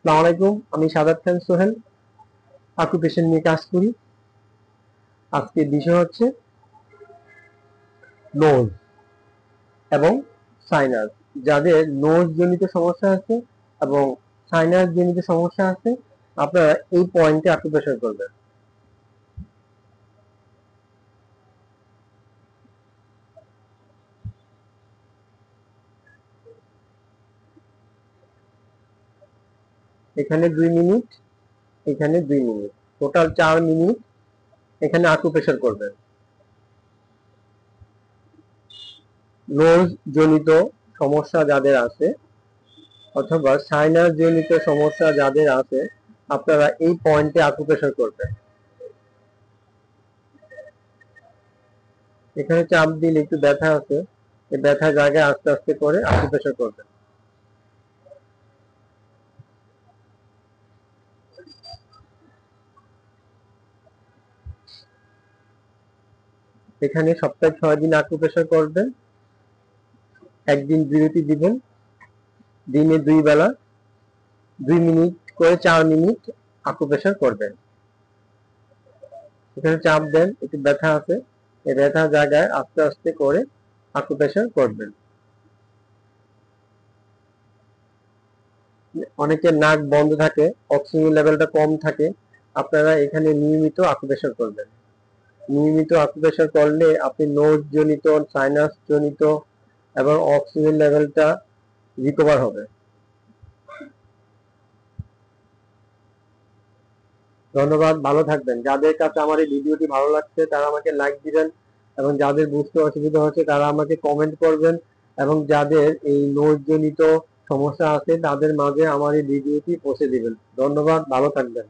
আসসালামু আলাইকুম, আমি সাদাত খান সোহেল অকুপেশন নিয়ে কাজ করি। আজকে বিষয় হচ্ছে নোজ এবং সাইনাস। যাদের নোজ জনিত সমস্যা আছে এবং সাইনাস জনিত সমস্যা আছে, আপনারা এই পয়েন্টে অকুপেশন করবেন। এখানে 2 মিনিট, এখানে 2 মিনিট, টোটাল 4 মিনিট এখানে অকুপেশন করবেন। নোজ জনিত সমস্যা যাদের আছে অথবা সাইনাস জনিত সমস্যা যাদের আছে, আপনারা এই পয়েন্টে অকুপেশন করবেন। এখানে চাপ দিলে একটু ব্যথা আছে, এই ব্যথা জায়গায় আস্তে আস্তে করে অকুপেশন করবেন। এখানে সপ্তাহে 6 দিন অকুপেশন করবেন। একদিন বিরতি দিবেন, দিনে 2 বেলা 2 মিনিট করে 4 মিনিট অকুপেশন করবেন। এখানে চাপ দেন, একটু ব্যথা আছে, এই ব্যথা জায়গায় আস্তে আস্তে করে অকুপেশন করবেন। অনেকের নাক বন্ধ থাকে, অক্সিজেন লেভেলটা কম থাকে, আপনারা এখানে নিয়মিত অকুপেশন করবেন। নিয়মিত অকুপেশন করলে আপনি নোজ জনিত, সাইনাস জনিত এবং অক্সিজেন লেভেলটা রিকভার হবে। ধন্যবাদ, ভালো থাকবেন। যাদের কাছে আমার এই ভিডিওটি ভালো লাগছে তারা আমাকে লাইক দিবেন এবং যাদের বুঝতে অসুবিধা হচ্ছে তারা আমাকে কমেন্ট করবেন এবং যাদের এই নোজ জনিত সমস্যা আছে তাদের মাঝে আমার এই ভিডিওটি পৌঁছে দিবেন। ধন্যবাদ, ভালো থাকবেন।